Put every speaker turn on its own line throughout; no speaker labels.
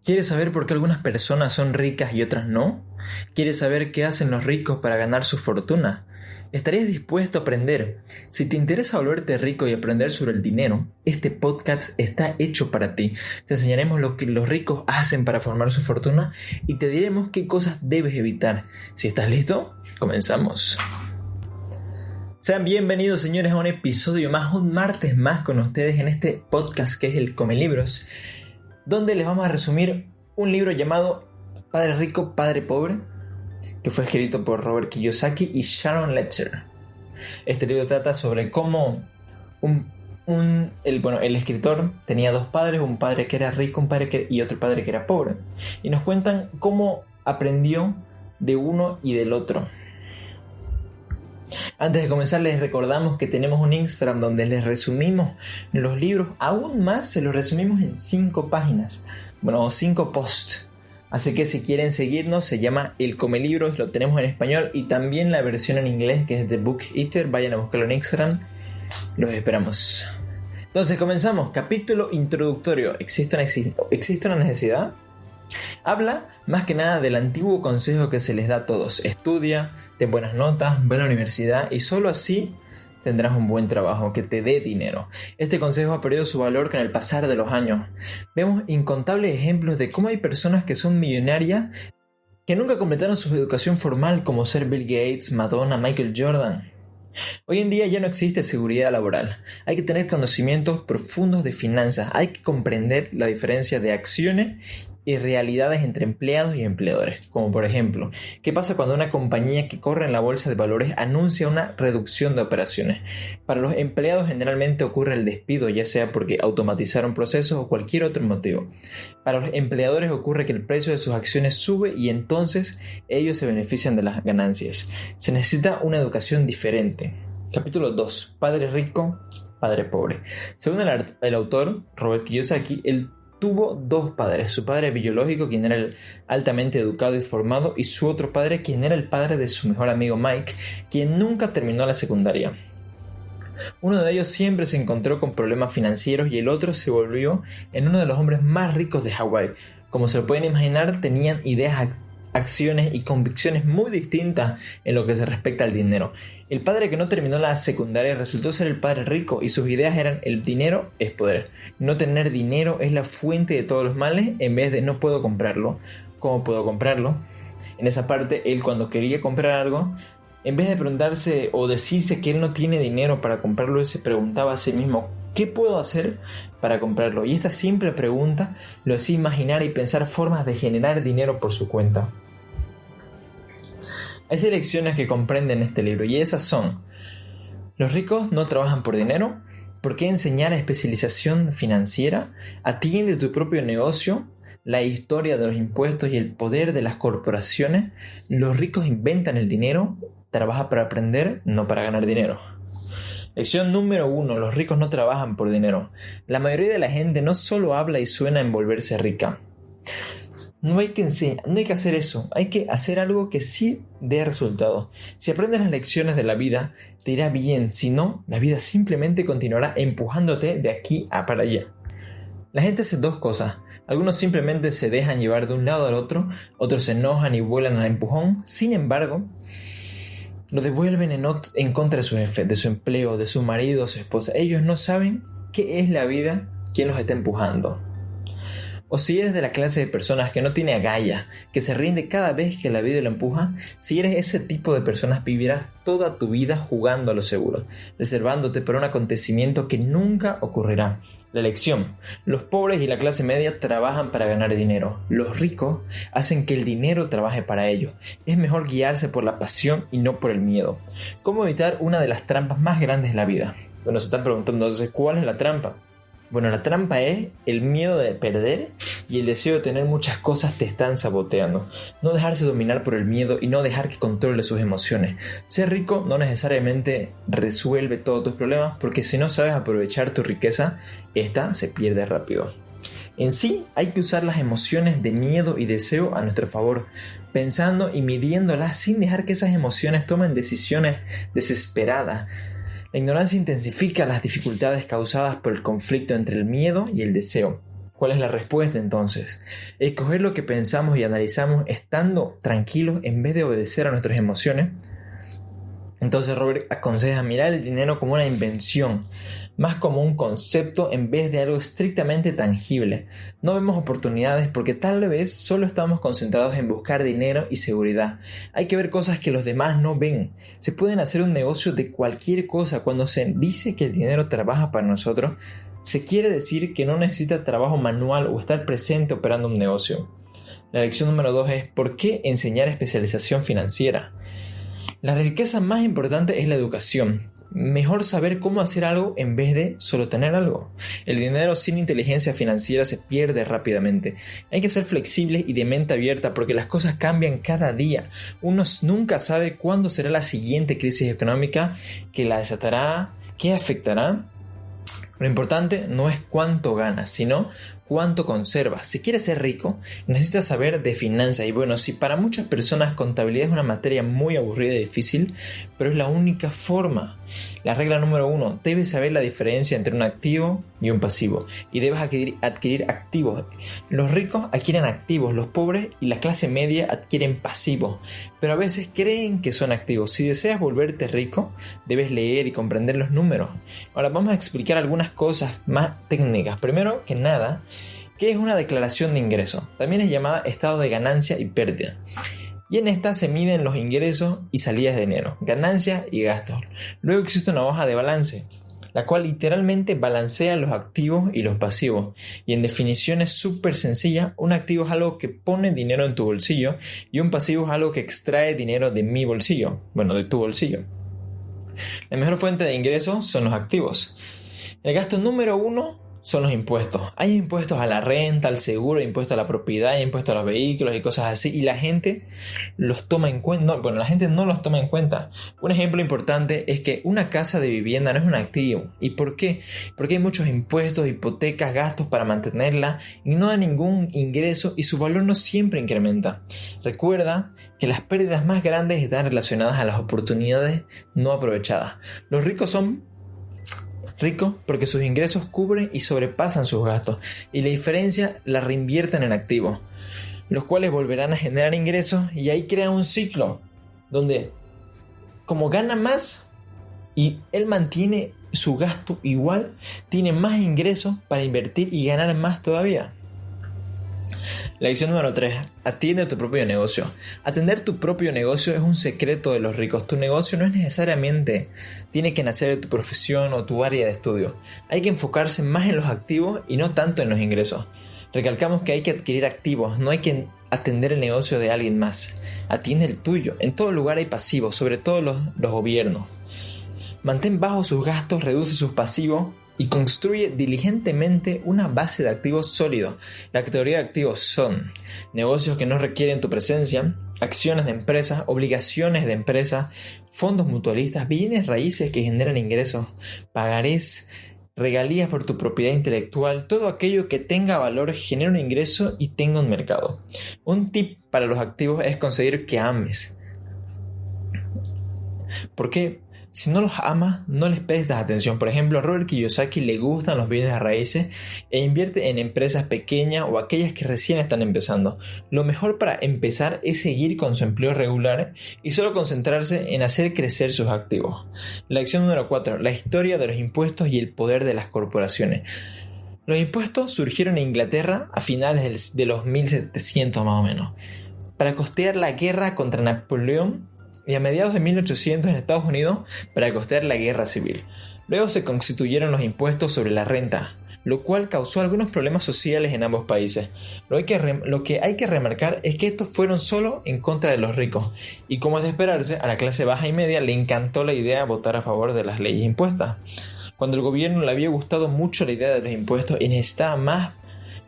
¿Quieres saber por qué algunas personas son ricas y otras no? ¿Quieres saber qué hacen los ricos para ganar su fortuna? ¿Estarías dispuesto a aprender? Si te interesa volverte rico y aprender sobre el dinero, este podcast está hecho para ti. Te enseñaremos lo que los ricos hacen para formar su fortuna y te diremos qué cosas debes evitar. Si estás listo, comenzamos. Sean bienvenidos, señores, a un episodio más, un martes más con ustedes en este podcast que es el Come Libros, donde les vamos a resumir un libro llamado Padre Rico, Padre Pobre, que fue escrito por Robert Kiyosaki y Sharon Lechter. Este libro trata sobre cómo el escritor tenía dos padres, un padre que era rico y otro padre que era pobre, y nos cuentan cómo aprendió de uno y del otro. Antes de comenzar, les recordamos que tenemos un Instagram donde les resumimos los libros. Aún más, se los resumimos en 5 páginas. 5 posts. Así que si quieren seguirnos, se llama El Come Libros. Lo tenemos en español y también la versión en inglés, que es The Book Eater. Vayan a buscarlo en Instagram. Los esperamos. Entonces, comenzamos. Capítulo introductorio. ¿Existe una necesidad? Habla más que nada del antiguo consejo que se les da a todos: estudia, ten buenas notas, ve a la universidad y solo así tendrás un buen trabajo que te dé dinero. Este consejo ha perdido su valor con el pasar de los años. Vemos incontables ejemplos de cómo hay personas que son millonarias que nunca completaron su educación formal, como ser Bill Gates, Madonna, Michael Jordan. Hoy en día ya no existe seguridad laboral. Hay que tener conocimientos profundos de finanzas. Hay que comprender la diferencia de acciones y realidades entre empleados y empleadores. Como por ejemplo, ¿qué pasa cuando una compañía que corre en la bolsa de valores anuncia una reducción de operaciones? Para los empleados generalmente ocurre el despido, ya sea porque automatizaron procesos o cualquier otro motivo. Para los empleadores ocurre que el precio de sus acciones sube y entonces ellos se benefician de las ganancias. Se necesita una educación diferente. Capítulo 2. Padre rico, padre pobre. Según el autor, Robert Kiyosaki, él tuvo 2 padres: su padre biológico, quien era el altamente educado y formado, y su otro padre, quien era el padre de su mejor amigo Mike, quien nunca terminó la secundaria. Uno de ellos siempre se encontró con problemas financieros y el otro se volvió en uno de los hombres más ricos de Hawái. Como se lo pueden imaginar, tenían ideas, acciones y convicciones muy distintas en lo que se respecta al dinero. El padre que no terminó la secundaria resultó ser el padre rico y sus ideas eran: el dinero es poder. No tener dinero es la fuente de todos los males, en vez de no puedo comprarlo. ¿Cómo puedo comprarlo? En esa parte, él cuando quería comprar algo, en vez de preguntarse o decirse que él no tiene dinero para comprarlo, él se preguntaba a sí mismo: ¿qué puedo hacer para comprarlo? Y esta simple pregunta lo hacía imaginar y pensar formas de generar dinero por su cuenta. Hay 6 lecciones que comprenden este libro y esas son: los ricos no trabajan por dinero. ¿Por qué enseñar especialización financiera? Atiende tu propio negocio. La historia de los impuestos y el poder de las corporaciones. Los ricos inventan el dinero. Trabaja para aprender, no para ganar dinero. Lección número 1. Los ricos no trabajan por dinero. La mayoría de la gente no solo habla y suena en volverse rica. No hay que hacer eso. Hay que hacer algo que sí dé resultado. Si aprendes las lecciones de la vida, te irá bien. Si no, la vida simplemente continuará empujándote de aquí a para allá. La gente hace 2 cosas. Algunos simplemente se dejan llevar de un lado al otro. Otros se enojan y vuelan al empujón. Sin embargo, lo devuelven en contra de su jefe, de su empleo, de su marido, su esposa. Ellos no saben qué es la vida, quién los está empujando. O si eres de la clase de personas que no tiene agallas, que se rinde cada vez que la vida lo empuja, si eres ese tipo de personas, vivirás toda tu vida jugando a lo seguro, reservándote para un acontecimiento que nunca ocurrirá. La lección: los pobres y la clase media trabajan para ganar dinero. Los ricos hacen que el dinero trabaje para ellos. Es mejor guiarse por la pasión y no por el miedo. ¿Cómo evitar una de las trampas más grandes de la vida? Bueno, se están preguntando entonces, ¿cuál es la trampa? Bueno, la trampa es el miedo de perder y el deseo de tener muchas cosas te están saboteando. No dejarse dominar por el miedo y no dejar que controle sus emociones. Ser rico no necesariamente resuelve todos tus problemas, porque si no sabes aprovechar tu riqueza, esta se pierde rápido. En sí, hay que usar las emociones de miedo y deseo a nuestro favor, pensando y midiéndolas sin dejar que esas emociones tomen decisiones desesperadas. La ignorancia intensifica las dificultades causadas por el conflicto entre el miedo y el deseo. ¿Cuál es la respuesta entonces? Escoger lo que pensamos y analizamos estando tranquilos en vez de obedecer a nuestras emociones. Entonces Robert aconseja mirar el dinero como una invención, más como un concepto en vez de algo estrictamente tangible. No vemos oportunidades porque tal vez solo estamos concentrados en buscar dinero y seguridad. Hay que ver cosas que los demás no ven. Se pueden hacer un negocio de cualquier cosa. Cuando se dice que el dinero trabaja para nosotros, se quiere decir que no necesita trabajo manual o estar presente operando un negocio. La lección número 2 es ¿por qué enseñar especialización financiera? La riqueza más importante es la educación. Mejor saber cómo hacer algo en vez de solo tener algo. El dinero sin inteligencia financiera se pierde rápidamente. Hay que ser flexibles y de mente abierta porque las cosas cambian cada día. Uno nunca sabe cuándo será la siguiente crisis económica que la desatará, qué afectará. Lo importante no es cuánto ganas, sino cuánto conservas. Si quieres ser rico, necesitas saber de finanzas. Y bueno, si para muchas personas contabilidad es una materia muy aburrida y difícil, pero es la única forma. La regla número 1, debes saber la diferencia entre un activo y un pasivo. Y debes adquirir activos. Los ricos adquieren activos, los pobres y la clase media adquieren pasivos. Pero a veces creen que son activos. Si deseas volverte rico, debes leer y comprender los números. Ahora vamos a explicar algunas cosas más técnicas. Primero que nada, ¿qué es una declaración de ingreso? También es llamada estado de ganancia y pérdida. Y en esta se miden los ingresos y salidas de dinero, ganancias y gastos. Luego existe una hoja de balance, la cual literalmente balancea los activos y los pasivos. Y en definiciones súper sencillas, un activo es algo que pone dinero en tu bolsillo y un pasivo es algo que extrae dinero de mi bolsillo, de tu bolsillo. La mejor fuente de ingresos son los activos. El gasto número 1 son los impuestos. Hay impuestos a la renta, al seguro, impuestos a la propiedad, impuestos a los vehículos y cosas así. Y la gente los toma en cuenta. La gente no los toma en cuenta. Un ejemplo importante es que una casa de vivienda no es un activo. ¿Y por qué? Porque hay muchos impuestos, hipotecas, gastos para mantenerla y no da ningún ingreso y su valor no siempre incrementa. Recuerda que las pérdidas más grandes están relacionadas a las oportunidades no aprovechadas. Los ricos son ricos porque sus ingresos cubren y sobrepasan sus gastos y la diferencia la reinvierten en activos, los cuales volverán a generar ingresos y ahí crean un ciclo donde como gana más y él mantiene su gasto igual, tiene más ingresos para invertir y ganar más todavía. La lección número 3. Atiende tu propio negocio. Atender tu propio negocio es un secreto de los ricos. Tu negocio no es necesariamente tiene que nacer de tu profesión o tu área de estudio. Hay que enfocarse más en los activos y no tanto en los ingresos. Recalcamos que hay que adquirir activos, no hay que atender el negocio de alguien más. Atiende el tuyo. En todo lugar hay pasivos, sobre todo los gobiernos. Mantén bajos sus gastos, reduce sus pasivos y construye diligentemente una base de activos sólidos. La categoría de activos son negocios que no requieren tu presencia, acciones de empresas, obligaciones de empresas, fondos mutualistas, bienes raíces que generan ingresos, pagarés, regalías por tu propiedad intelectual, todo aquello que tenga valor, genere un ingreso y tenga un mercado. Un tip para los activos es conseguir que ames. ¿Por qué? Si no los amas, no les prestas atención. Por ejemplo, a Robert Kiyosaki le gustan los bienes raíces e invierte en empresas pequeñas o aquellas que recién están empezando. Lo mejor para empezar es seguir con su empleo regular y solo concentrarse en hacer crecer sus activos. La lección número 4. La historia de los impuestos y el poder de las corporaciones. Los impuestos surgieron en Inglaterra a finales de los 1700 más o menos, para costear la guerra contra Napoleón, y a mediados de 1800 en Estados Unidos para costear la guerra civil. Luego se constituyeron los impuestos sobre la renta, lo cual causó algunos problemas sociales en ambos países. Lo que hay que remarcar es que estos fueron solo en contra de los ricos, y como es de esperarse, a la clase baja y media le encantó la idea de votar a favor de las leyes impuestas. Cuando el gobierno le había gustado mucho la idea de los impuestos y necesitaba más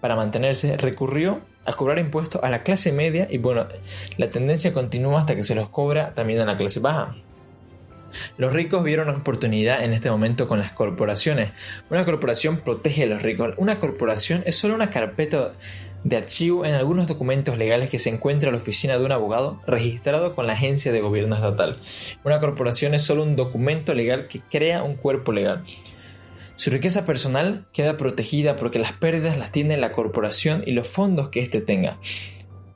para mantenerse, recurrió a cobrar impuestos a la clase media y la tendencia continúa hasta que se los cobra también a la clase baja. Los ricos vieron una oportunidad en este momento con las corporaciones. Una corporación protege a los ricos. Una corporación es solo una carpeta de archivo en algunos documentos legales que se encuentra en la oficina de un abogado registrado con la agencia de gobierno estatal. Una corporación es solo un documento legal que crea un cuerpo legal. Su riqueza personal queda protegida porque las pérdidas las tiene la corporación y los fondos que éste tenga.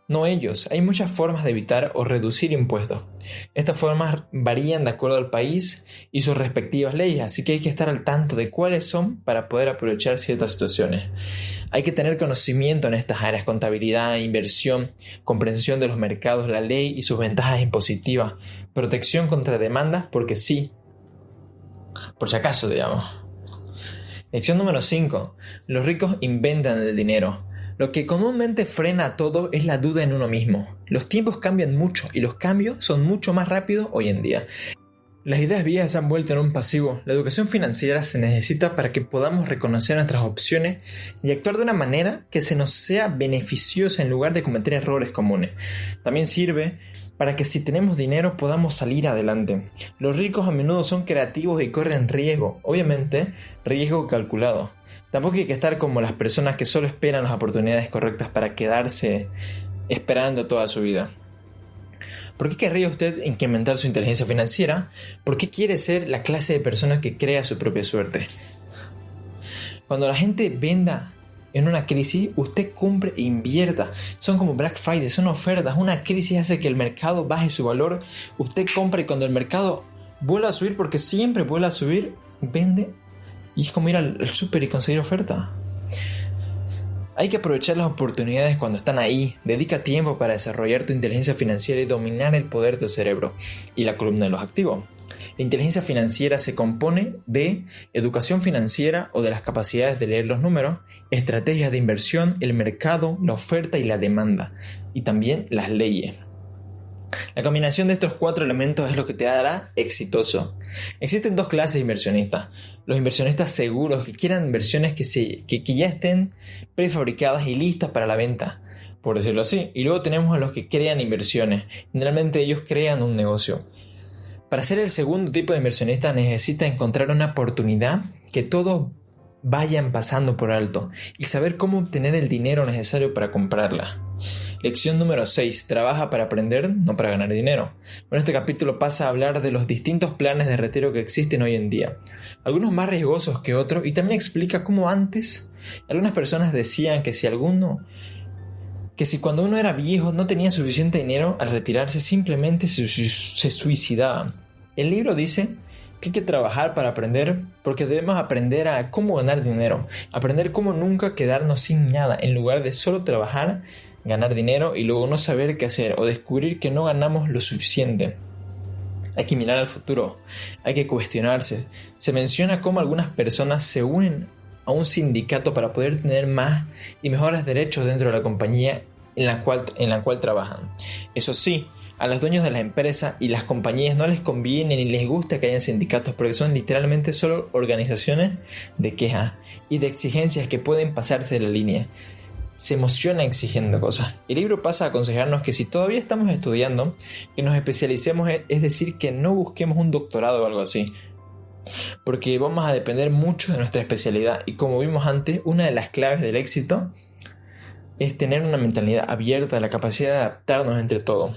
No ellos. Hay muchas formas de evitar o reducir impuestos. Estas formas varían de acuerdo al país y sus respectivas leyes, así que hay que estar al tanto de cuáles son para poder aprovechar ciertas situaciones. Hay que tener conocimiento en estas áreas: contabilidad, inversión, comprensión de los mercados, la ley y sus ventajas impositivas, protección contra demandas, porque sí, por si acaso, digamos. Lección número 5. Los ricos inventan el dinero. Lo que comúnmente frena a todo es la duda en uno mismo. Los tiempos cambian mucho y los cambios son mucho más rápidos hoy en día. Las ideas viejas se han vuelto en un pasivo. La educación financiera se necesita para que podamos reconocer nuestras opciones y actuar de una manera que se nos sea beneficiosa en lugar de cometer errores comunes. También sirve para que si tenemos dinero podamos salir adelante. Los ricos a menudo son creativos y corren riesgo, obviamente riesgo calculado. Tampoco hay que estar como las personas que solo esperan las oportunidades correctas para quedarse esperando toda su vida. ¿Por qué querría usted incrementar su inteligencia financiera? ¿Por qué quiere ser la clase de persona que crea su propia suerte? Cuando la gente venda en una crisis, usted compre e invierta. Son como Black Friday, son ofertas. Una crisis hace que el mercado baje su valor. Usted compra y cuando el mercado vuelve a subir, porque siempre vuelve a subir, vende. Y es como ir al súper y conseguir oferta. Hay que aprovechar las oportunidades cuando están ahí. Dedica tiempo para desarrollar tu inteligencia financiera y dominar el poder del cerebro y la columna de los activos. La inteligencia financiera se compone de educación financiera o de las capacidades de leer los números, estrategias de inversión, el mercado, la oferta y la demanda, y también las leyes. La combinación de estos 4 elementos es lo que te hará exitoso. Existen 2 clases de inversionistas. Los inversionistas seguros que quieran inversiones que ya estén prefabricadas y listas para la venta, por decirlo así. Y luego tenemos a los que crean inversiones. Generalmente ellos crean un negocio. Para ser el segundo tipo de inversionista necesita encontrar una oportunidad que todos vayan pasando por alto y saber cómo obtener el dinero necesario para comprarla. Lección número 6. Trabaja para aprender, no para ganar dinero. Bueno, este capítulo pasa a hablar de los distintos planes de retiro que existen hoy en día. Algunos más riesgosos que otros, y también explica cómo antes algunas personas decían que si cuando uno era viejo no tenía suficiente dinero, al retirarse simplemente se suicidaban. El libro dice que hay que trabajar para aprender, porque debemos aprender a cómo ganar dinero, aprender cómo nunca quedarnos sin nada, en lugar de solo trabajar, ganar dinero y luego no saber qué hacer o descubrir que no ganamos lo suficiente. Hay que mirar al futuro, hay que cuestionarse. Se menciona cómo algunas personas se unen a un sindicato para poder tener más y mejores derechos dentro de la compañía en la cual trabajan. Eso sí, a los dueños de la empresa y las compañías no les conviene ni les gusta que hayan sindicatos, porque son literalmente solo organizaciones de quejas y de exigencias que pueden pasarse de la línea. Se emociona exigiendo cosas. El libro pasa a aconsejarnos que si todavía estamos estudiando, que nos especialicemos, es decir, que no busquemos un doctorado o algo así, porque vamos a depender mucho de nuestra especialidad. Y como vimos antes, una de las claves del éxito es tener una mentalidad abierta, la capacidad de adaptarnos entre todo.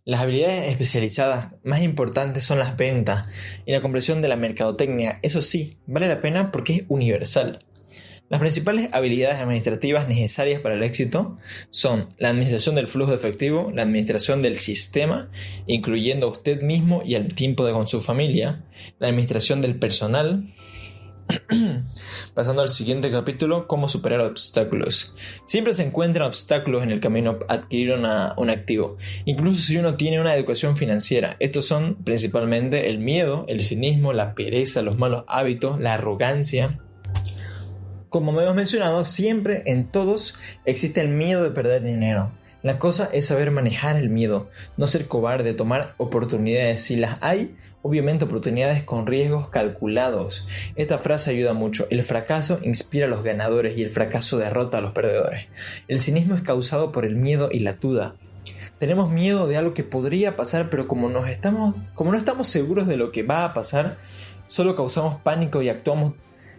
Las habilidades especializadas más importantes son las ventas y la comprensión de la mercadotecnia. Eso sí, vale la pena porque es universal. Las principales habilidades administrativas necesarias para el éxito son la administración del flujo de efectivo, la administración del sistema, incluyendo a usted mismo y al tiempo con su familia, la administración del personal. Pasando al siguiente capítulo, cómo superar obstáculos. Siempre se encuentran obstáculos en el camino a adquirir un activo, incluso si uno tiene una educación financiera. Estos son principalmente el miedo, el cinismo, la pereza, los malos hábitos, la arrogancia. Como hemos mencionado, siempre en todos existe el miedo de perder dinero. La cosa es saber manejar el miedo, no ser cobarde, tomar oportunidades. Si las hay, obviamente oportunidades con riesgos calculados. Esta frase ayuda mucho. El fracaso inspira a los ganadores y el fracaso derrota a los perdedores. El cinismo es causado por el miedo y la duda. Tenemos miedo de algo que podría pasar, pero como no estamos seguros de lo que va a pasar, solo causamos pánico y actuamos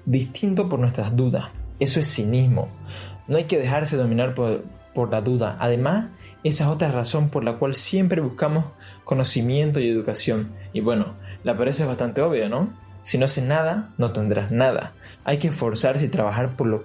distinto por nuestras dudas. Eso es cinismo. No hay que dejarse dominar por la duda. Además, esa es otra razón por la cual siempre buscamos conocimiento y educación. Y bueno, la parece bastante obvia, ¿no? Si no haces nada, no tendrás nada. Hay que esforzarse y trabajar por lo